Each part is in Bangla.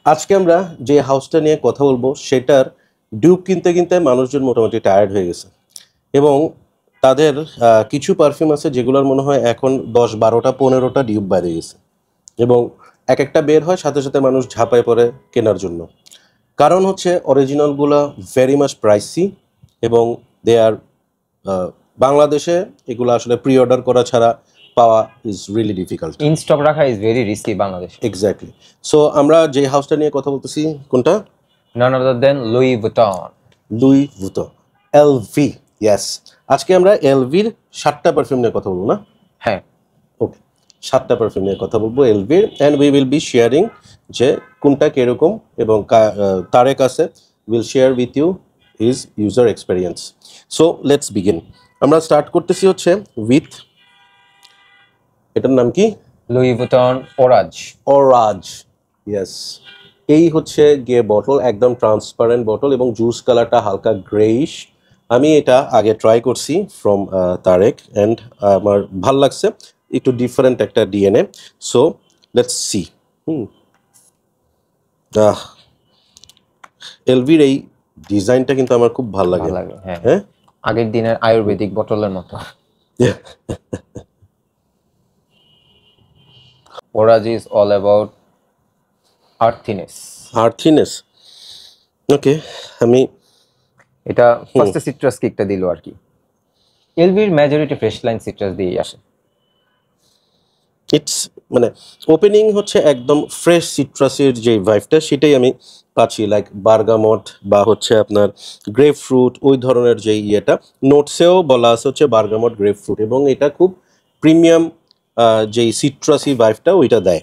আজকে আমরা যে হাউসটা নিয়ে কথা বলবো সেটার ডিউপ কিনতে কিনতে মানুষজন মোটামুটি টায়ার্ড হয়ে গেছে এবং তাদের কিছু পারফিউম আছে যেগুলোর মনে হয় এখন 10, 12টা 15টা ডিউপ বাইরে গেছে এবং এক একটা বের হয় সাথে সাথে মানুষ ঝাঁপায় পড়ে কেনার জন্য। কারণ হচ্ছে অরিজিনালগুলো ভেরি মাচ প্রাইসি এবং দে আর বাংলাদেশে এগুলো আসলে প্রি অর্ডার করা ছাড়া পাওয়া is really difficult. In stock রাখা is very risky Bangladesh. Exactly. So আমরা যে হাউসটা নিয়ে কথা বলতেছি কোনটা? none other than Louis Vuitton। Louis Vuitton, LV. Yes, আজকে আমরা এলভির 7টা পারফিউম নিয়ে কথা বলবো না? হ্যাঁ, ওকে, 7টা পারফিউম নিয়ে কথা বলবো এলভির, and we will be sharing যে কোনটা কীরকম এবং তারেক আছে will share with you his user experience. So let's begin. আমরা স্টার্ট করতেছি হচ্ছে উইথ, এটার নাম কি? Louis Vuitton Orage। Orage. Yes, এই হচ্ছে গিয়ে বটল, একদম ট্রান্সপারেন্ট বটল এবং জুস কালারটা হালকা গ্রেইশ। আমি এটা আগে ট্রাই করছি ফ্রম তারেক অ্যান্ড আমার ভাল লাগছে, একটু ডিফারেন্ট একটা ডিএনএ। So let's see. এলভির এই ডিজাইনটা কিন্তু আমার খুব ভাল লাগে। হ্যাঁ, আগের দিনের আয়ুর্বেদিক বটলের মতো। Orage is all about earthiness। ওকে, আমি এটা ফার্স্টে সিট্রাস কিকটা দিল আর কি। এলভির মেজরিটি ফ্রেশ লাইন সিট্রাস দিয়েই আসে। ইটস মানে ওপেনিং হচ্ছে একদম ফ্রেশ সিট্রাসের যে ভাইবটা সেটাই আমি পাচ্ছি, লাইক বার্গামট বা হচ্ছে আপনার গ্রেপ ফ্রুট, ওই ধরনের যে ইয়েটা নোটসেও বলা আছে হচ্ছে বার্গামট গ্রেপ ফ্রুট, এবং এটা খুব প্রিমিয়াম যেই সিট্রাসি ভাইবটা ওইটা দেয়।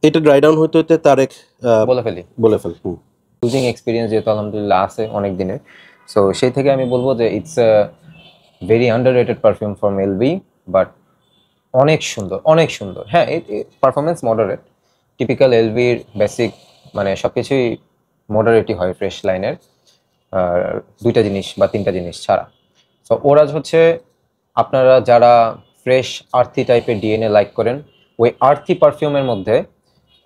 এটা ড্রাই ডাউন হতে হতে তারেক বলে ফেল। ইউজিং এক্সপিরিয়েন্স যেহেতু আলহামদুলিল্লাহ আছে অনেক দিনের, সো সেই থেকে আমি বলবো যে it's a very underrated perfume from LV, but অনেক সুন্দর। হ্যাঁ, পারফরমেন্স মডারেট, টিপিক্যাল এলভির বেসিক, মানে সবকিছুই মডারেটই হয় ফ্রেশ লাইনের, আর 2টা জিনিস বা 3টা জিনিস ছাড়া। সো ওরাজ হচ্ছে আপনারা যারা ফ্রেশ আর্থি টাইপের ডিএনএ লাইক করেন, ওই আর্থি পারফিউমের মধ্যে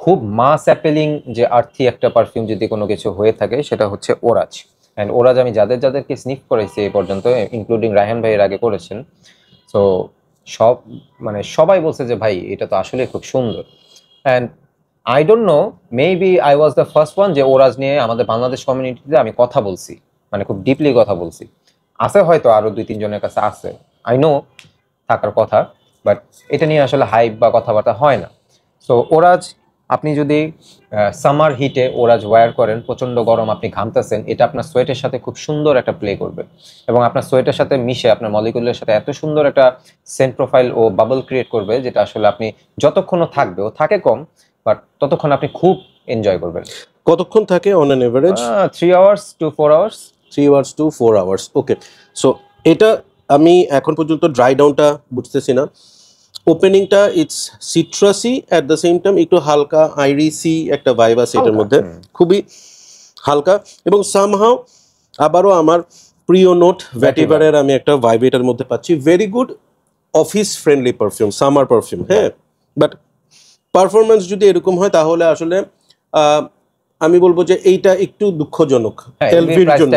খুব মাস অ্যাপেলিং যে আর্থি একটা পারফিউম যদি কোনো কিছু হয়ে থাকে সেটা হচ্ছে ওরাজ। অ্যান্ড ওরাজ আমি যাদেরকে স্নিফ করেছি এ পর্যন্ত, ইনক্লুডিং রায়হান ভাইয়ের আগে করেছেন, সো সবাই বলছে যে ভাই এটা তো আসলে খুব সুন্দর। And I don't know, maybe I was the first one যে ওরাজ নিয়ে আমাদের বাংলাদেশ কমিউনিটিতে আমি কথা বলছি, মানে খুব ডিপলি কথা বলছি। আছে হয়তো আরো 2-3 জনের কাছে আছে, আই নো থাকার কথা, বাট এটা নিয়ে আসলে হাইপ বা কথাবার্তা হয় না। সো ওরাজ, আপনি যদি সামার হিটে ওরাজ ওয়্যার করেন, প্রচন্ড গরম, আপনি ঘামতেছেন, এটা আপনার সোয়েটের সাথে খুব সুন্দর একটা প্লে করবে এবং আপনার সোয়েটের সাথে মিশে আপনার মলিকুলের সাথে এত সুন্দর একটা সেন্ট প্রোফাইল ও বাবল ক্রিয়েট করবে, যেটা আসলে আপনি যতক্ষণও থাকবে, ও থাকে কম, বাট ততক্ষণ আপনি খুব এনজয় করবেন। কতক্ষণ থাকে on an average? 3 hours to 4 hours। 3 hours to 4 hours। Okay, so এটা আমি এখন পর্যন্ত ড্রাই ডাউনটা বুঝতেছি না। ওপেনিংটা it's citrusy, at the same time একটু হালকা আইরিসি একটা ভাইব আছে এটার মধ্যে, খুবই হালকা, এবং সামহাও আবারও আমার প্রিয় নোট ভ্যাটিভারের আমি একটা ভাইব এটার মধ্যে পাচ্ছি। Very good office friendly perfume, summer perfume. হ্যাঁ, বাট পারফরমেন্স যদি এরকম হয় তাহলে আসলে আমি বলবো যে এইটা একটু দুঃখজনক এলভির জন্য।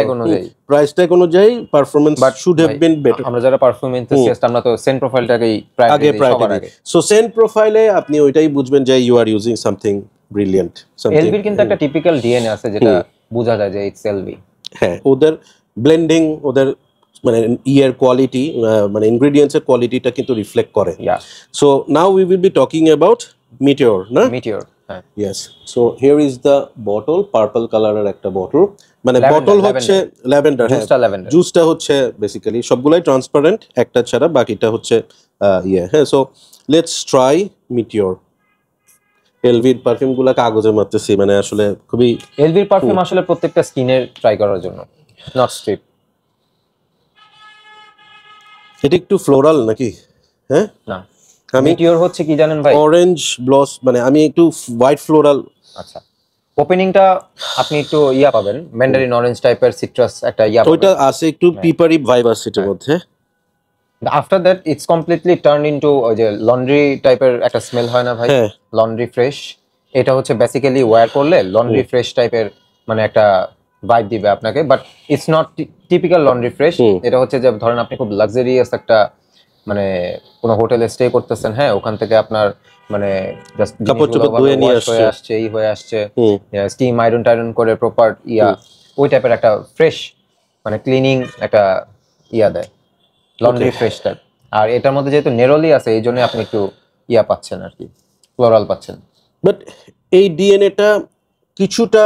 প্রাইস ট্যাগ অনুযায়ী performance should have been better. আমরা যারা পারফিউম এনথুসিয়াস্ট, আমরা তো সেন্ট প্রোফাইলটাকেই আগে প্রায়োরিটি দিই। সো সেন্ট প্রোফাইলে আপনি ওইটাই বুঝবেন যে you are using something brilliant. এলভির কিন্তু একটা টিপিক্যাল ডিএনএ আছে যেটা বোঝা যায় যে ইটস এলভি। হ্যাঁ, ওদের ব্লেন্ডিং, ওদের মানে ইয়ার কোয়ালিটি, মানে ইনগ্রেডিয়েন্টসের কোয়ালিটিটা কিন্তু রিফ্লেক্ট করে। So now we will B talking about meteor, না? মিটিওর, হ্যাঁ। Yes, so here is the bottle, purple কালারের একটা বটল, মানে বটল হচ্ছে ল্যাভেন্ডার, জুসটা হচ্ছে বেসিক্যালি সবগুলাই ট্রান্সপারেন্ট একটা ছাড়া, বাকিটা হচ্ছে ইয়ে। হ্যাঁ, সো লেটস ট্রাই মিটিওর। এলভির পারফিউমগুলো কাগজে মারতেছি, মানে আসলে খুবই এলভির পারফিউম আসলে প্রত্যেকটা স্কিনের ট্রাই করার জন্য, নট স্ট্রিপ। এটা একটু ফ্লোরাল নাকি? হ্যাঁ, না, মিটিওর হচ্ছে কি জানেন ভাই? অরেঞ্জ ব্লস, মানে আমি একটু হোয়াইট ফ্লোরাল। আচ্ছা, ওপেনিংটা আপনি একটু ইয়া পাবেন, ম্যান্ডারিন অরেঞ্জ টাইপের সিট্রাস একটা ইয়া পাবেন, ওইটা আছে, একটু পিপারি ভাইব আছে এটার মধ্যে। After that it's completely turn into ওই যে লন্ড্রি টাইপের একটা স্মেল হয় না ভাই, লন্ড্রি ফ্রেশ, এটা হচ্ছে বেসিক্যালি ওয়্যার করলে লন্ড্রি ফ্রেশ টাইপের মানে একটা ভাইব দিবে আপনাকে, but it's not typical laundry fresh. এটা হচ্ছে যে ধরেন আপনি খুব লাক্সারিয়াস একটা মানে কোনো হোটেলে স্টে করতেছেন, হ্যাঁ, ওখান থেকে আপনার মানে জাস্ট কাপড় চোপড় ধুয়ে নিয়ে আসছে, এই হয়ে আসছে, স্টিম আয়রন টাইরন করে প্রপার ওই টাইপের একটা ফ্রেশ মানে ক্লিনিং একটা দেয় লন্ড্রি ফ্রেশ টাইপ। আর এটার মধ্যে যেহেতু নেরোলি আছে এই জন্য আপনি একটু পাচ্ছেন আর কি, ফ্লোরাল পাচ্ছেন। বাট এই ডিএনএটা কিছুটা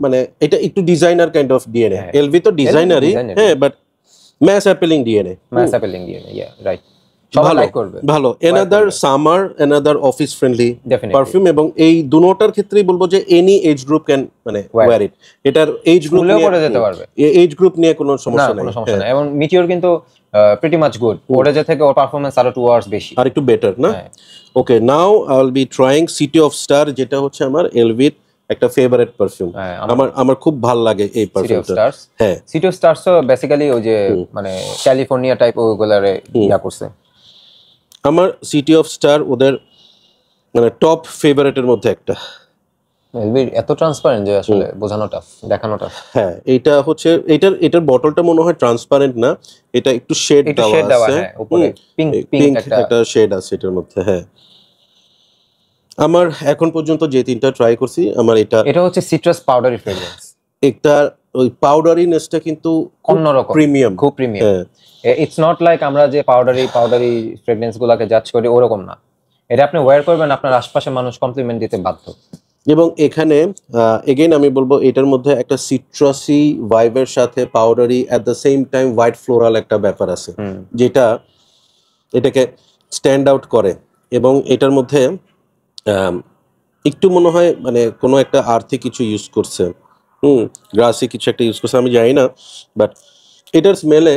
মানে এটা একটু designer kind of DNA. LV তো ডিজাইনারই, হ্যাঁ, but mass appealing DNA, right, সবাই লাইক করবে। ভালো, another summer, another office friendly perfume, এবং এই দুটোটার ক্ষেত্রেই বলবো যে এনি এজ গ্রুপ ক্যান মানে ওয়্যার ইট। এটার এজ গ্রুপ নিয়ে পরে যেতে পারবে, এজ গ্রুপ নিয়ে কোনো সমস্যা নেই, এবং মিটিওর কিন্তু প্রিটি মাচ গুড, ওরে যে থেকে ওর পারফরম্যান্স আরো 2 আওয়ার্স বেশি, আর একটু বেটার না। Okay, now I will be trying city of star, যেটা হচ্ছে আমার এলভির একটা ফেভারিট পারফিউম। আমার খুব ভালো লাগে এই পারফিউমটা। হ্যাঁ, সিটি অফ স্টারস তো বেসিক্যালি ওই যে মানে ক্যালিফোর্নিয়া টাইপ ওগুলারে করছে। আমার সিটি অফ স্টার ওদের মানে টপ ফেভারিটের মধ্যে একটা। এলভির এত ট্রান্সপারেন্ট যে আসলে বোঝানো টাফ, দেখানো টাফ। হ্যাঁ, এটা হচ্ছে এটার বটলটা মনে হয় ট্রান্সপারেন্ট না, এটা একটু শেড দেওয়া আছে, উপরে পিঙ্ক একটা শেড আছে এটার মধ্যে। হ্যাঁ, আমার এখন পর্যন্ত যে তিনটা ট্রাই করছি, আমার এটা হচ্ছে সিট্রাস পাউডারি ফ্রেগ্রেন্স। একটা ওই পাউডারিনেসটা কিন্তু অন্যরকম, প্রিমিয়াম, খুব প্রিমিয়াম। ইটস নট লাইক আমরা যে পাউডারি ফ্রেগ্রেন্স গুলাকে জাজ করি ওরকম না। এটা আপনি ওয়্যার করবেন, আপনার আশপাশে মানুষ কমপ্লিমেন্ট দিতে বাধ্য। এবং এখানে এগেইন আমি বলবো এটার মধ্যে একটা সিট্রাসি ভাইবের সাথে powdery at the same time white floral একটা ব্যাপার আছে, যেটা এটাকে স্ট্যান্ড আউট করে। এবং এটার মধ্যে একটু মনে হয় মানে কোনো একটা আর্থিক কিছু ইউজ করছে, গ্রাসি কিছু একটা ইউজ করছে, আমি জানি না, বাট এটার স্মেলে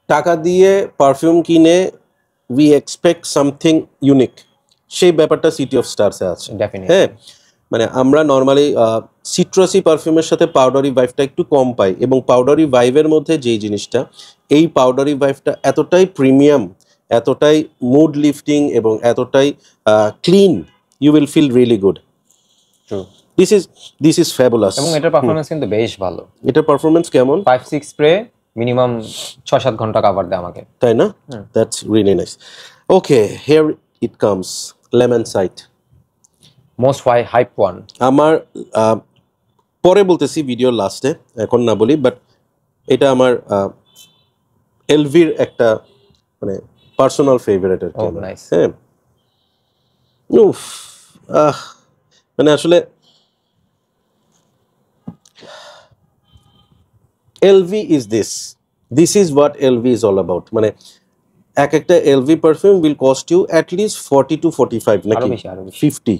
টাকা দিয়ে পারফিউম কিনে উই এক্সপেক্ট সামথিং ইউনিক, সেই ব্যাপারটা সিটি অফ স্টারসে আছে। হ্যাঁ, মানে আমরা নর্মালি সিট্রাসি পারফিউমের সাথে পাউডারি ভাইবটা একটু কম পাই, এবং পাউডারি ভাইবের মধ্যে যেই জিনিসটা, এই পাউডারি ভাইবটা এতটাই প্রিমিয়াম, এতটাই মুড লিফটিং এবং এতটাই clean, you will feel really good. This is fabulous. এবং এটার পারফরম্যান্স কিন্তু বেশ ভালো। এটার পারফরম্যান্স কেমন? 5-6 স্প্রে মিনিমাম 6-7 ঘন্টা কভার দেয় আমাকে, তাই না? That's really nice. Okay, here it comes, lemon side, most hype one. আমার পরে বলতেছি ভিডিওর লাস্টে, এখন না বলি, বাট এটা আমার এলভির একটা মানে পার্সোনাল ফেভারিট আর কি। হ্যাঁ, মানে আসলে LV is this is what LV is all about. মানে এক একটা LV perfume will cost you at least 40 to 45 নাকি 50।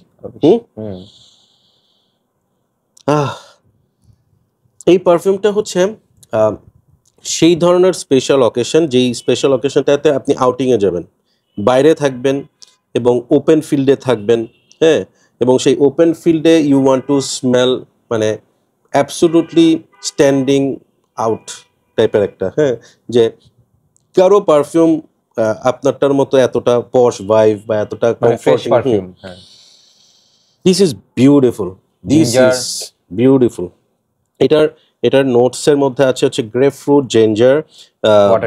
এই পারফিউমটা হচ্ছে সেই ধরনের স্পেশাল অকেশন, যেই স্পেশাল অকেশনটাতে আপনি আউটিংয়ে যাবেন, বাইরে থাকবেন এবং ওপেন ফিল্ডে থাকবেন, হ্যাঁ, এবং সেই ওপেন ফিল্ডে ইউ ওয়ান্ট টু স্মেল মানে অ্যাবসোলুটলি স্ট্যান্ডিং আউট টাইপের একটা, হ্যাঁ, যে কারো পারফিউম আপনারটার মতো এতটা পশ ভাইব বা এতটা comforting perfume. This is beautiful, এটার নোটসের মধ্যে আছে হচ্ছে grape fruit, ginger,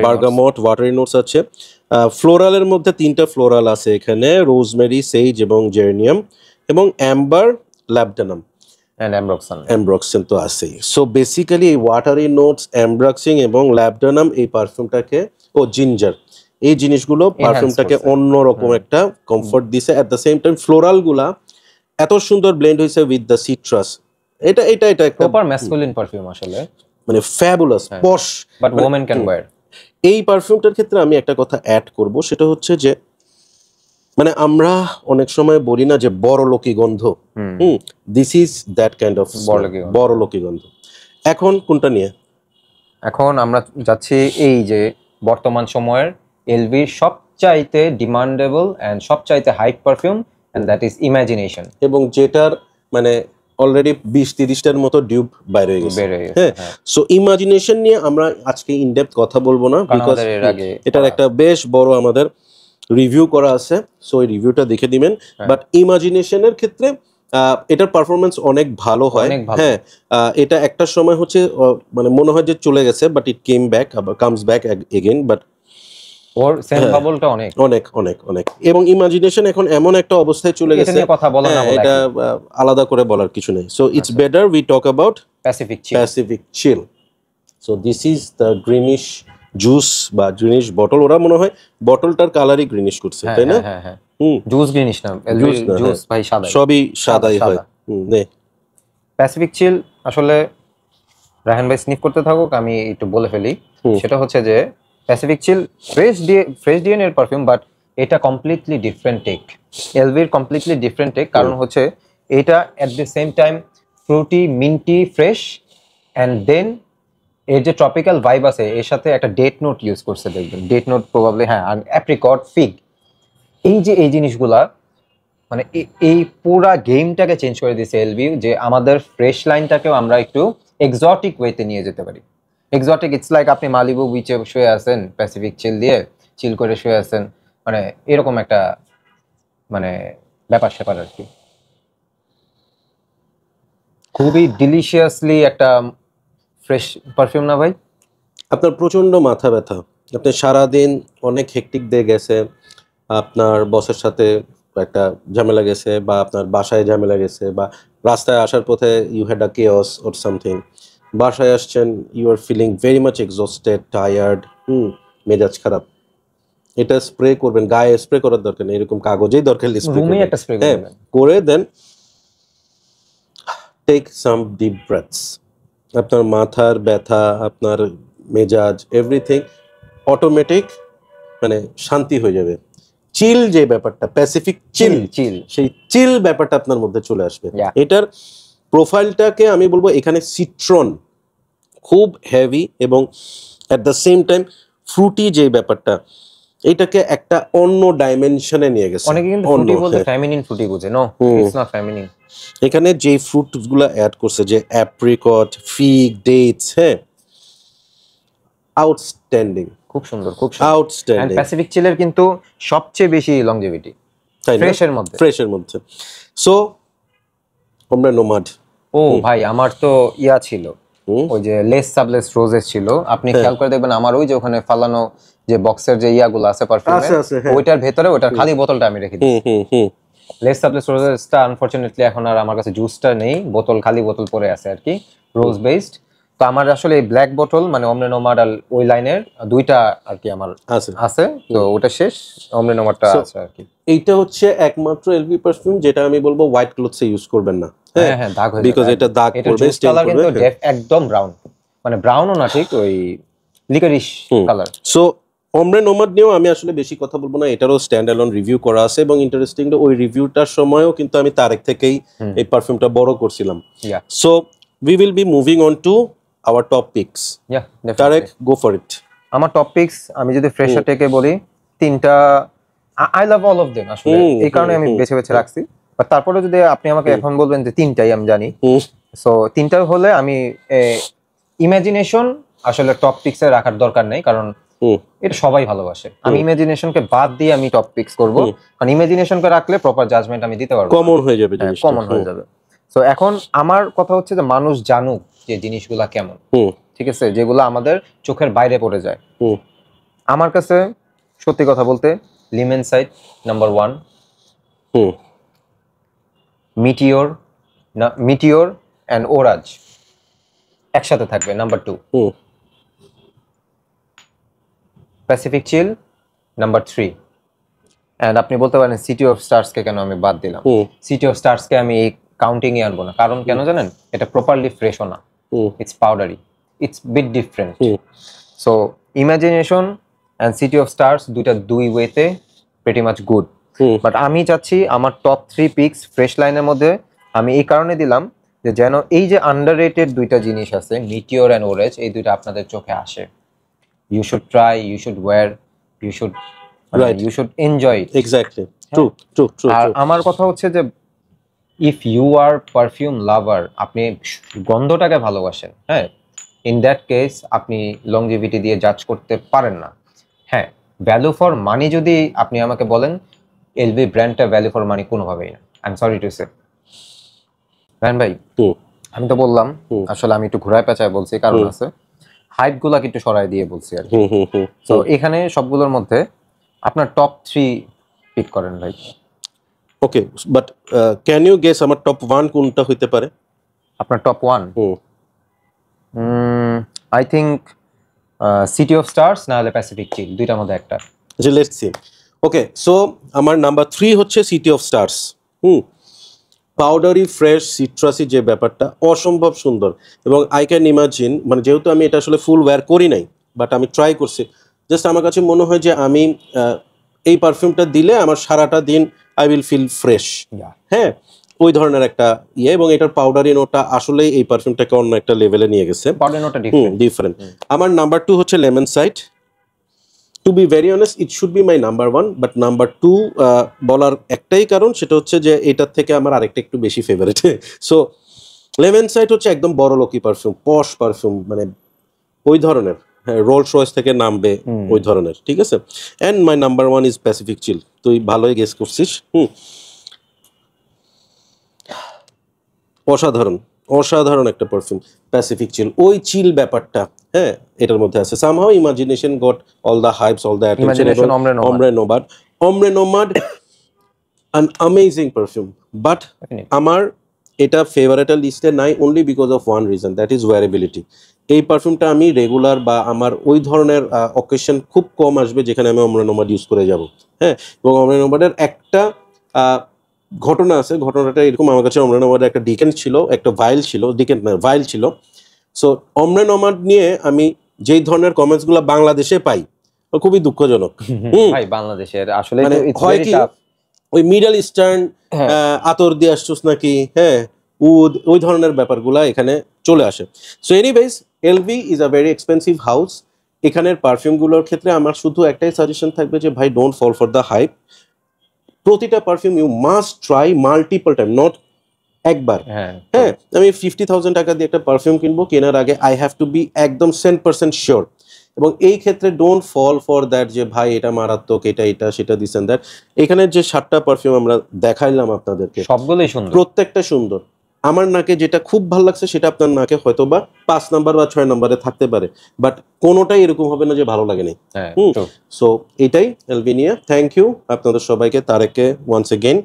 bergamot, watery notes আছে। ফ্লোরালের মধ্যে 3টা ফ্লোরাল আছে এখানে, রোজমেরি, সেইজ এবং জেরনিয়াম, এবং অ্যাম্বার, ল্যাবডানাম অ্যামব্রক্সিন তো আছেই। সো বেসিক্যালি এই ওয়াটারি নোটস, অ্যামব্রক্সিন এবং ল্যাবডানাম এই পারফিউমটাকে, জিঞ্জার, এই জিনিসগুলো পারফিউমটাকে অন্যরকম একটা কমফোর্ট দিছে। অ্যাট দ্য সেম টাইম ফ্লোরালগুলা এত সুন্দর ব্লেন্ড হয়েছে উইথ দ্য সিট্রাস। এটা একটা প্রপার ম্যাসকুলিন পারফিউম, আসলে মানে fabulous, posh, but women can wear. এই পারফিউমটার ক্ষেত্রে আমি একটা কথা অ্যাড করব, সেটা হচ্ছে যে মানে আমরা অনেক সময় বলি না যে বড় লোকি গন্ধ, this is that kind of বড় লোকি গন্ধ। এখন কোনটা নিয়ে? এখন আমরা যাচ্ছি এই যে বর্তমান সময়ের এলভির সবচাইতে ডিমান্ডেবল এন্ড সবচাইতে hype perfume, and that is Imagination, এবং যেটার মানে অলরেডি 20-30টার মতো ডিউব বাইরে হয়ে গেছে। হ্যাঁ, সো ইমাজিনেশন নিয়ে আমরা আজকে ইনডেপথ কথা বলবো না, বিকজ এটার একটা বেশ বড় আমাদের রিভিউ করা আছে, সো ওই রিভিউটা দেখে দিবেন। বাট ইমাজিনেশনের ক্ষেত্রে এটার পারফরমেন্স অনেক ভালো হয়। হ্যাঁ, এটা একটা সময় হচ্ছে মানে মনে হয় যে চলে গেছে, বাট ইট কেম ব্যাক, আবার কামস ব্যাক এগেইন। বাট ওর সেম বাবলটা অনেক অনেক অনেক অনেক, এবং ইমাজিনেশন এখন এমন একটা অবস্থায় চলে গেছে, কথা বলা না বলা এটা আলাদা করে বলার কিছু নেই। So it's better we talk about Pacific Chill. So this is the greenish juice বা গ্রিনিশ বটল। ওরা মনে হয় বটলটার কালারই গ্রিনিশ করছে, তাই না? জুস গ্রিনিশ না, জুস ভাই সাদা, সবই সাদাই হয়। প্যাসিফিক চিল আসলে রাহান ভাই স্নিফ করতে থাকুক, আমি একটু বলে ফেলি। সেটা হচ্ছে যে প্যাসিফিক চিল ফ্রেশ ডিএন এর পারফিউম, বাট এটা কমপ্লিটলি ডিফারেন্ট টেক। এলভির কমপ্লিটলি ডিফারেন্ট টেক, কারণ হচ্ছে এটা at the same time fruity, minty, fresh, and then এর যে ট্রপিক্যাল ভাইব আছে এর সাথে একটা ডেট নোট ইউজ করছে, দেখবেন ডেট নোট প্রবাবলি, হ্যাঁ, আর অ্যাপ্রিকট, ফিগ। এই জিনিসগুলা মানে এই পুরা গেমটাকে চেঞ্জ করে দিয়েছে এলভি, যে আমাদের ফ্রেশ লাইনটাকেও আমরা একটু এক্সোটিক ওয়েতে নিয়ে যেতে পারি। এক্সোটিক, ইটস লাইক আপনি মালিবু বিচে শুয়ে আছেন, প্যাসিফিক চিল দিয়ে চিল করে শুয়ে আছেন, মানে এরকম একটা মানে ব্যাপার স্যাপার আর কি। খুবই ডিলিশিয়াসলি একটা ফ্রেশ পারফিউম না ভাই? আপনার প্রচন্ড মাথা ব্যথা, আপনি সারাদিন অনেক হেকটিক দিয়ে গেছে, আপনার বসের সাথে একটা ঝামেলা গেছে, বা আপনার বাসায় ঝামেলা গেছে, বা রাস্তায় আসার পথে you had a chaos or something, বাসায় আসছেন, you are feeling very much exhausted, tired, মেজাজ খারাপ, এটা স্প্রে করবেন। গায়ে স্প্রে করার দরকার নেই, এরকম কাগজেই দরকার করে দেন। টেক সাম ডিপ ব্রেথস, আপনার মাথার ব্যথা, আপনার মেজাজ, এভরিথিং অটোমেটিক মানে শান্তি হয়ে যাবে। চিল যে ব্যাপারটা, প্যাসিফিক চিল, সেই চিল ব্যাপারটা আপনার মধ্যে চলে আসবে। এটার প্রোফাইলটাকে আমি বলবো এখানে সিট্রন খুব হেভি, এবং at the same time Frooti যে ব্যাপারটা, এটাকে একটা অন্য ডাইমেনশনে নিয়ে গেছে। অনেকে কিন্তু ফ্রুটি বলতে ফেমিনিন ফ্রুটি বুঝে, নো ইটস নট ফেমিনিন। এখানে যে ফ্রুটগুলো অ্যাড করছে, যে অ্যাপ্রিকট, ফিগ, ডেটস, হ্যাঁ, আউটস্ট্যান্ডিং, খুব সুন্দর, খুব সুন্দর, আউটস্ট্যান্ডিং। প্যাসিফিক চিলের কিন্তু সবচেয়ে বেশি লংজিভিটি ফ্রেশের মধ্যে। সো আমরা নোমাড। ও ভাই, আমার তো ইয়া ছিল, ওই যে লেস সাবলেস রোজেস ছিল, আপনি খেয়াল করে দেখবেন আমার ওই যে ওখানে ফালানো যে বক্সের যে ইয়াগুলো আছে পারফিউমের, ওইটার ভেতরে ওইটার খালি বোতলটা আমি রেখে দিই। লেস সাবলেস রোজেসটা আনফরচুনেটলি এখন আর আমার কাছে জুসটা নেই, বোতল খালি বোতল পড়ে আছে আর কি, রোজ বেসড। তো আমার আসলে এই ব্ল্যাক বোতল মানে অমরে নোমাড আর ওই লাইনের দুইটা আর কি আমার আছে, তো ওটা শেষ, অমরে নোমাডটা আছে আর কি। এইটা হচ্ছে একমাত্র এলভি পারফিউম যেটা আমি বলবো হোয়াইট ক্লথসে ইউজ করবেন না। হ্যাঁ, দাগ হয়ে যাবে, বিকজ এটা দাগ পড়বে, স্টেইন করবে। কিন্তু একদম ব্রাউন, মানে ব্রাউনও না ঠিক, ওই লিকারিশ কালার। সো অমরে নোমাড নিয়েও আমি আসলে বেশি কথা বলবো না, এটারও স্ট্যান্ড অ্যালোন রিভিউ করা আছে, এবং ইন্টারেস্টিং ওই রিভিউটার সময়ও কিন্তু আমি তারেক থেকেই এই পারফিউমটা বড় করছিলাম। So we will be moving on to our top picks. Tareq, go for it. আমার টপ পিকস আমি যদি ফ্রেশার টেকে বলি, তিনটা I love all of them আসলে, এই কারণে আমি বেছে বেছে রাখছি। বাট তারপরে যদি আপনি আমাকে এখন বলবেন যে তিনটাই আমি জানি, সো তিনটা হলে আমি ইমাজিনেশন আসলে টপ পিক্সে রাখার দরকার নেই, কারণ এটা সবাই ভালোবাসে। আমি ইমাজিনেশনকে বাদ দিয়ে আমি টপ পিক্স করব, কারণ ইমাজিনেশনকে রাখলে প্রপার জাজমেন্ট আমি দিতে পারবো, কমন হয়ে যাবে, কমন হয়ে যাবে। সো এখন আমার কথা হচ্ছে যে মানুষ জানুক যে জিনিসগুলা কেমন, ঠিক আছে, যেগুলো আমাদের চোখের বাইরে পড়ে যায়। আমার কাছে সত্যি কথা বলতে L'Immensité number 1, Météore and Orage একসাথে থাকবে number 2, Pacific Chill number 3, and আপনি বলতে পারেন সিটি অফ স্টার্সকে কেন আমি বাদ দিলাম। সিটি অফ স্টার্সকে আমি এই কাউন্টিংয়ে আনবো না, কারণ কেন জানেন, এটা প্রপারলি ফ্রেশও না, it's powdery, it's bit different. So Imagination and City of Stars দুইটা দুই ওয়েতে প্রিটি মাচ গুড, বাট আমি চাচ্ছি আমার টপ 3 পিকস ফ্রেশ লাইনের মধ্যে আমি এই কারণে দিলাম যে যেন এই যে আন্ডাররেটেড দুইটা জিনিস আছে, মিটিওর অ্যান্ড ওরেজ, এই দুইটা আপনাদের চোখে আসে। You should try, you should wear, you should enjoy it. Exactly, true true true. আর আমার কথা হচ্ছে যে if you are perfume lover, আপনি গন্ধটাকে ভালোবাসেন, হ্যাঁ, ইন দ্যাট কেস আপনি লংজিভিটি দিয়ে জাজ করতে পারেন না। হ্যাঁ, ভ্যালু ফর মানি যদি আপনি আমাকে বলেন, এলভি ব্র্যান্ডটা ভ্যালু ফর মানি কোনোভাবেই না। I am sorry to say. Raihan ভাই, আমি তো বললাম আসলে আমি একটু ঘুরায় পেঁচায় বলছি, কারণ আছে হাইপ গুলাকে একটু সরাই দিয়ে বলছি আর কি। তো এখানে সবগুলোর মধ্যে আপনার টপ 3 পিক করেন ভাই। Okay, but can you guess আমার টপ 1 কোনটা হইতে পারে? আপনার top 1 I think city of stars না হলে প্যাসিফিক চিল, দুইটার মধ্যে একটা। আচ্ছা, লেটস সি। ওকে, সো আমার নাম্বার 3 হচ্ছে city of stars. Powdery fresh citrusy যে ব্যাপারটা অসম্ভব সুন্দর, এবং আই ক্যান ইমাজিন, মানে যেহেতু আমি এটা আসলে ফুল ওয়্যার করি নাই, বাট আমি ট্রাই করছি, জাস্ট আমার কাছে মনে হয় যে আমি এই পারফিউমটা দিলে আমার সারাটা দিন আই উইল ফিল ফ্রেশ। হ্যাঁ, ওই ধরনের একটা ইয়ে, এবং এটার পাউডারি নোটা আসলেই এই পারফিউমটাকে অন্য একটা লেভেলে নিয়ে গেছে। পাউডারি নোটা ডিফারেন্ট। আমার নাম্বার 2 হচ্ছে lemon side. To be very honest, it should be my number 1, but number 2 বলার একটাই কারণ, সেটা হচ্ছে যে এটার থেকে আমার আরেকটা একটু বেশি ফেভারিট। সো লেমন সাইড হচ্ছে একদম বড় লোকি পারফিউম, পশ পারফিউম, মানে ওই ধরনের, হ্যাঁ, রোলস রয়েস থেকে নামবে ওই ধরনের, ঠিক আছে। And my number 1 is Pacific chill. তুই ভালোই গেস করছিস। অসাধারণ অসাধারণ একটা পারফিউম প্যাসিফিক চিল। ওই চিল ব্যাপারটা, হ্যাঁ, এটার মধ্যে আছে। Somehow imagination got all the hypes, all the attention. ombre nomad an amazing perfume, but আমার এটা ফেভারিটের লিস্টে নাই only because of one reason, that is wearability. এই পারফিউমটা আমি রেগুলার বা আমার ওই ধরনের অকেশন খুব কম আসবে যেখানে আমি ombre nomad ইউজ করে যাব। হ্যাঁ, এবং ombre nomad-এর একটা ঘটনা আছে। ঘটনাটা এরকম, আমার কাছে ombre nomad-এর একটা ডিকেন্ট ছিল, একটা ভাইল ছিল, ডিকেন্ট না ভাইল ছিল। সো ombre nomad নিয়ে আমি যেই ধরনের কমেন্টসগুলো বাংলাদেশে পাই, খুবই দুঃখজনক। ভাই বাংলাদেশের আসলে মানে হয় কি, ওই মিডল ইস্টার্ন আতর দিয়ে আসছস নাকি, হ্যাঁ, উদ, ওই ধরনের ব্যাপারগুলা এখানে চলে আসে। So anyways, LV is a very expensive house. এখানের পারফিউমগুলোর ক্ষেত্রে আমার শুধু একটাই সাজেশন থাকবে যে ভাই, don't fall for the hype. প্রতিটা perfume you must try multiple time, not একবার। হ্যাঁ, আমি 50,000 টাকা দিয়ে একটা পারফিউম কিনবো, কেনার আগে আই হ্যাভ টু বি একদম 100% শিওর। এবং এই ক্ষেত্রে ডোন্ট ফল ফর দ্যাট যে ভাই এটা মারাত্মক, এটা সেটা দিস এন্ড দ্যাট। এখানে যে 7টা পারফিউম আমরা দেখাইলাম আপনাদেরকে, সবগুলোই সুন্দর, প্রত্যেকটা সুন্দর। আমার নাকে যেটা খুব ভালো লাগছে সেটা আপনার নাকে হয়তো বা 5 নাম্বার বা 6 নাম্বারে থাকতে পারে, বাট কোনোটাই এরকম হবে না যে ভালো লাগেনি। সো এটাই এলভি নিয়ে। থ্যাংক ইউ আপনাদের সবাইকে, তারেককে ওয়ান্স এগেইন।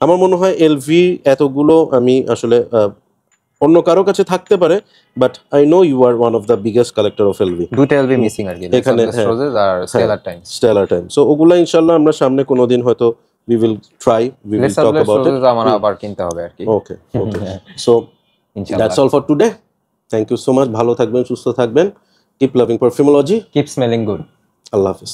আমার মনে হয় এলভি এতগুলো আমি আসলে অন্য কারো কাছে থাকতে পারে, but I know you are one of the biggest collector of LV. দুটো এলভি মিসিং আর কি, এখানে আর স্টেলার টাইম। সো ওগুলা ইনশাআল্লাহ আমরা সামনে কোনোদিন হয়তো we will try, we will talk about it. আমার আবার কিনতে হবে আর কি। Okay. So that's all for today. Thank you so much. ভালো থাকবেন, সুস্থ থাকবেন, keep loving perfumology, keep smelling good. আল্লাহ হাফেজ।